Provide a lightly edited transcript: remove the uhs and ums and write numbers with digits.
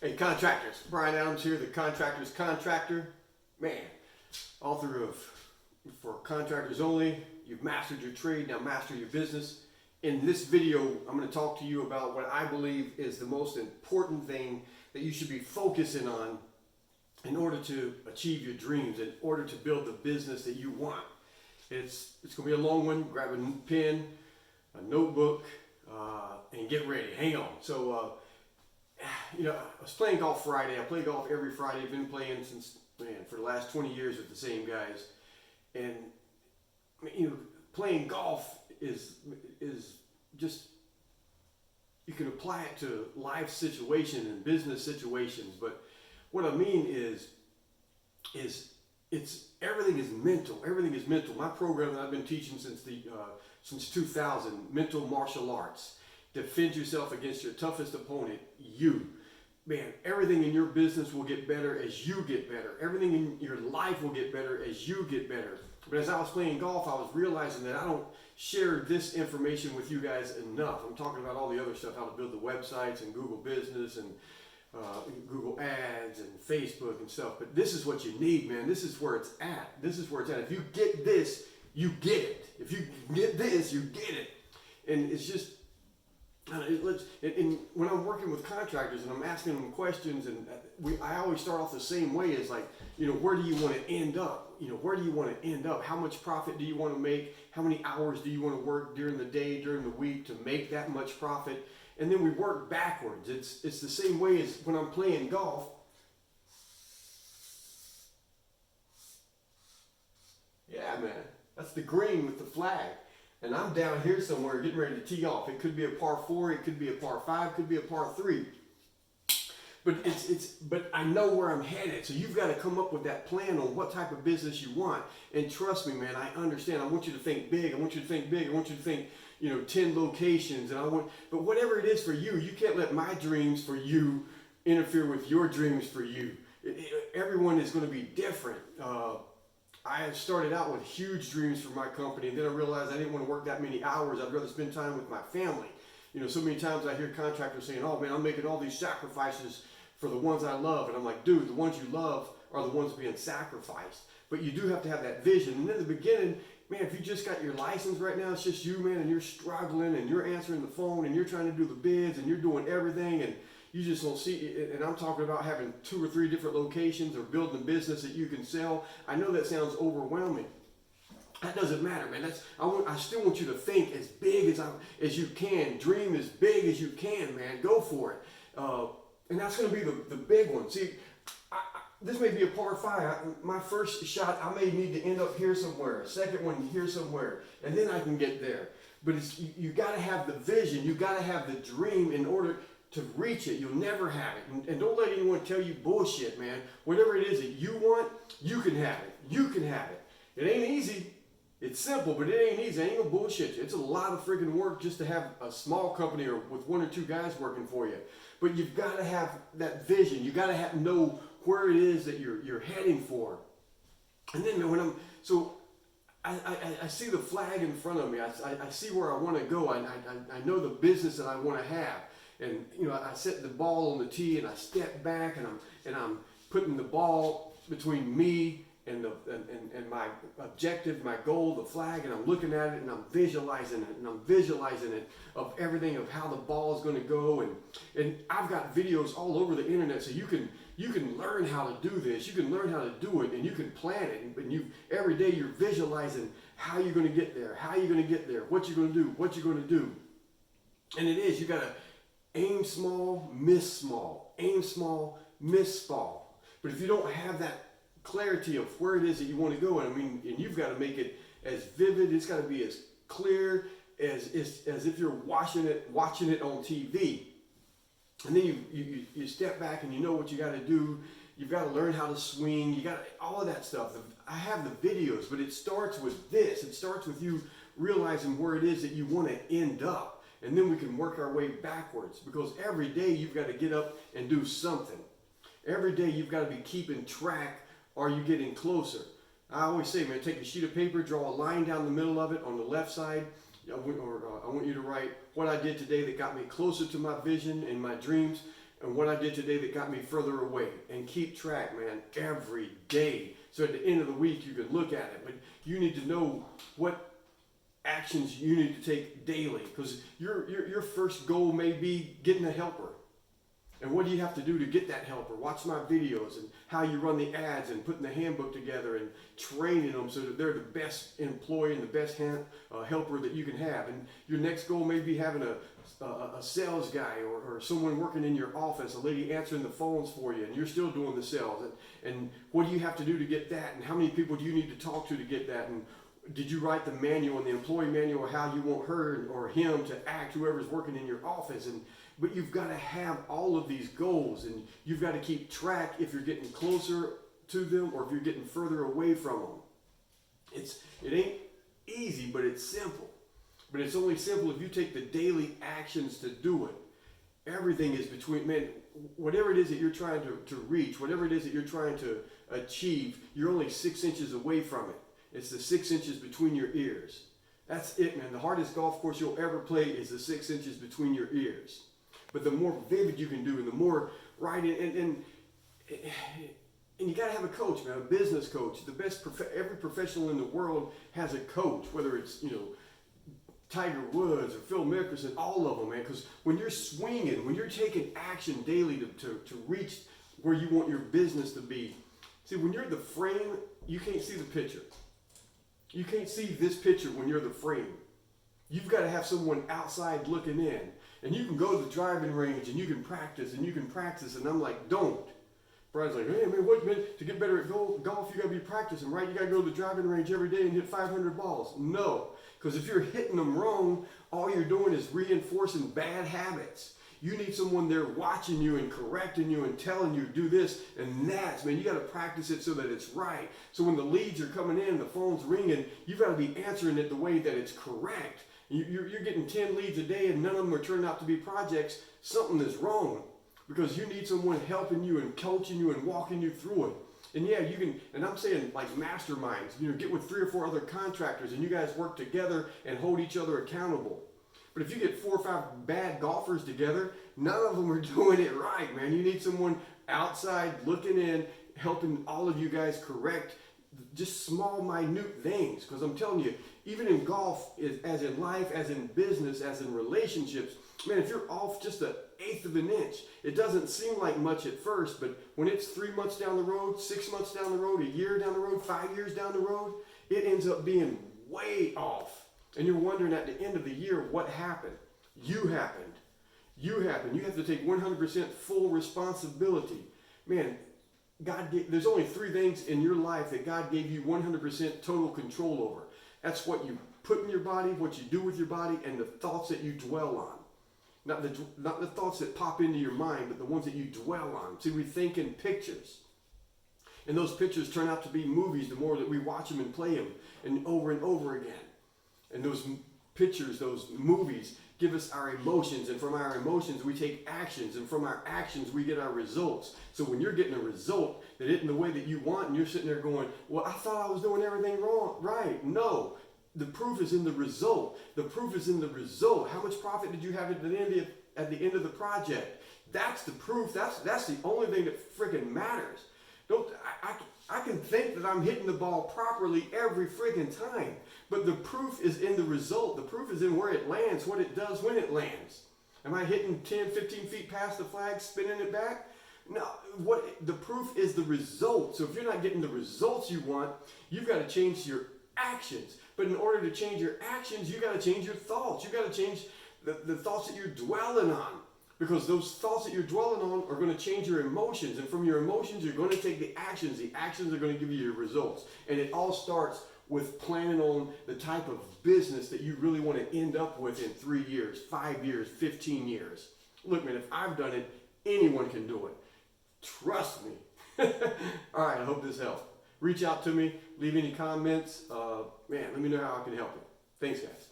Hey, contractors. Brian Adams here, the contractor's contractor. Man, author of For Contractors Only. You've mastered your trade, now master your business. In this video, I'm going to talk to you about what I believe is the most important thing that you should be focusing on in order to achieve your dreams, in order to build the business that you want. It's going to be a long one. Grab a pen, a notebook, and get ready. Hang on. So, I was playing golf Friday. I play golf every Friday. I've been playing since, for the last 20 years with the same guys. And, playing golf is just, you can apply it to life situations and business situations. But what I mean is everything is mental. Everything is mental. My program that I've been teaching since 2000, mental martial arts. Defend yourself against your toughest opponent, you. Man, everything in your business will get better as you get better. Everything in your life will get better as you get better. But as I was playing golf, I was realizing that I don't share this information with you guys enough. I'm talking about all the other stuff, how to build the websites and Google Business and Google Ads and Facebook and stuff. But this is what you need, man. This is where it's at. This is where it's at. If you get this, you get it. If you get this, you get it. And it's just, and when I'm working with contractors and I'm asking them questions, and I always start off the same way, is like, where do you want to end up? Where do you want to end up? How much profit do you want to make? How many hours do you want to work during the day, during the week to make that much profit? And then we work backwards. It's the same way as when I'm playing golf. Yeah, man, that's the green with the flag. And I'm down here somewhere getting ready to tee off. It could be a par 4, it could be a par 5, it could be a par 3. But but I know where I'm headed. So you've got to come up with that plan on what type of business you want. And trust me, man, I understand. I want you to think big. I want you to think big. I want you to think, 10 locations. But whatever it is for you, you can't let my dreams for you interfere with your dreams for you. Everyone is going to be different. I started out with huge dreams for my company, and then I realized I didn't want to work that many hours. I'd rather spend time with my family. So many times I hear contractors saying, "Oh man, I'm making all these sacrifices for the ones I love," and I'm like, "Dude, the ones you love are the ones being sacrificed." But you do have to have that vision. And in the beginning, man, if you just got your license right now, it's just you, man, and you're struggling, and you're answering the phone, and you're trying to do the bids, and you're doing everything, and you just don't see it. And I'm talking about having 2 or 3 different locations or building a business that you can sell. I know that sounds overwhelming. That doesn't matter, man. I still want you to think as big as you can. Dream as big as you can, man. Go for it. And that's going to be the big one. See, this may be a par 5. My first shot, I may need to end up here somewhere. Second one here somewhere, and then I can get there. But you got to have the vision. You got to have the dream in order to reach it. You'll never have it. And don't let anyone tell you bullshit, man. Whatever it is that you want, you can have it. You can have it. It ain't easy. It's simple, but it ain't easy. I ain't gonna bullshit you. It's a lot of freaking work just to have a small company or with 1 or 2 guys working for you. But you've got to have that vision. You got to know where it is that you're heading for. And then when I see the flag in front of me. I see where I want to go. I know the business that I want to have. And I set the ball on the tee and I step back and I'm putting the ball between me and my objective, my goal, the flag, and I'm looking at it and I'm visualizing it of everything of how the ball is going to go, and I've got videos all over the internet, so you can learn how to do this, you can learn how to do it, and you can plan it, and every day you're visualizing how you're going to get there, what you're going to do, and it is, you got to aim small, miss small, aim small, miss small. But if you don't have that clarity of where it is that you want to go, and you've got to make it as vivid, it's got to be as clear as if you're watching it on TV. And then you step back and you know what you got to do. You've got to learn how to swing. You got all of that stuff. I have the videos, but it starts with this. It starts with you realizing where it is that you want to end up. And then we can work our way backwards, because every day you've got to get up and do something. Every day you've got to be keeping track. Are you getting closer? I always say, man, take a sheet of paper, draw a line down the middle of it on the left side. I want you to write what I did today that got me closer to my vision and my dreams. and what I did today that got me further away. And keep track, man, every day. So at the end of the week, you can look at it. But you need to know what actions you need to take daily, because your first goal may be getting a helper. And what do you have to do to get that helper? Watch my videos and how you run the ads and putting the handbook together and training them so that they're the best employee and the best helper that you can have. And your next goal may be having a sales guy or someone working in your office, a lady answering the phones for you, and you're still doing the sales. And what do you have to do to get that? And how many people do you need to talk to get that? And did you write the manual and the employee manual how you want her or him to act, whoever's working in your office? But you've got to have all of these goals, and you've got to keep track if you're getting closer to them or if you're getting further away from them. It ain't easy, but it's simple. But it's only simple if you take the daily actions to do it. Everything is between, man, whatever it is that you're trying to reach, whatever it is that you're trying to achieve, you're only 6 inches away from it. It's the 6 inches between your ears. That's it, man. The hardest golf course you'll ever play is the 6 inches between your ears. But the more vivid you can do, and the more right, and you got to have a coach, man, a business coach. The best, every professional in the world has a coach, whether it's, Tiger Woods or Phil Mickelson, all of them, man. Because when you're swinging, when you're taking action daily to reach where you want your business to be, see, when you're the frame, you can't see the picture. You can't see this picture when you're the frame. You've got to have someone outside looking in. And you can go to the driving range and you can practice and you can practice. And I'm like, don't. Brian's like, hey, man, what, man, to get better at golf, you got to be practicing, right? You got to go to the driving range every day and hit 500 balls. No, because if you're hitting them wrong, all you're doing is reinforcing bad habits. You need someone there watching you and correcting you and telling you do this and that. Man, you got to practice it so that it's right. So when the leads are coming in, the phone's ringing, you've got to be answering it the way that it's correct. You're getting 10 leads a day and none of them are turning out to be projects. Something is wrong, because you need someone helping you and coaching you and walking you through it. And yeah, you can, and I'm saying like masterminds, get with 3 or 4 other contractors and you guys work together and hold each other accountable. But if you get 4 or 5 bad golfers together, none of them are doing it right, man. You need someone outside looking in, helping all of you guys correct just small, minute things. Because I'm telling you, even in golf, as in life, as in business, as in relationships, man, if you're off just 1/8 of an inch, it doesn't seem like much at first, but when it's 3 months down the road, 6 months down the road, a year down the road, 5 years down the road, it ends up being way off. And you're wondering at the end of the year, what happened? You happened. You happened. You have to take 100% full responsibility. Man, there's only 3 things in your life that God gave you 100% total control over. That's what you put in your body, what you do with your body, and the thoughts that you dwell on. Not the thoughts that pop into your mind, but the ones that you dwell on. See, we think in pictures. And those pictures turn out to be movies the more that we watch them and play them and over again. And those pictures, those movies, give us our emotions. And from our emotions, we take actions. And from our actions, we get our results. So when you're getting a result that isn't the way that you want, and you're sitting there going, well, I thought I was doing everything wrong. Right. No. The proof is in the result. The proof is in the result. How much profit did you have at the end of the project? That's the proof. That's the only thing that freaking matters. I can think that I'm hitting the ball properly every freaking time, but the proof is in the result. The proof is in where it lands, what it does when it lands. Am I hitting 10, 15 feet past the flag, spinning it back? No, the proof is the result. So if you're not getting the results you want, you've got to change your actions. But in order to change your actions, you got to change your thoughts. You got to change the thoughts that you're dwelling on. Because those thoughts that you're dwelling on are going to change your emotions. And from your emotions, you're going to take the actions. The actions are going to give you your results. And it all starts with planning on the type of business that you really want to end up with in 3 years, 5 years, 15 years. Look, man, if I've done it, anyone can do it. Trust me. All right, I hope this helped. Reach out to me. Leave any comments. Man, let me know how I can help you. Thanks, guys.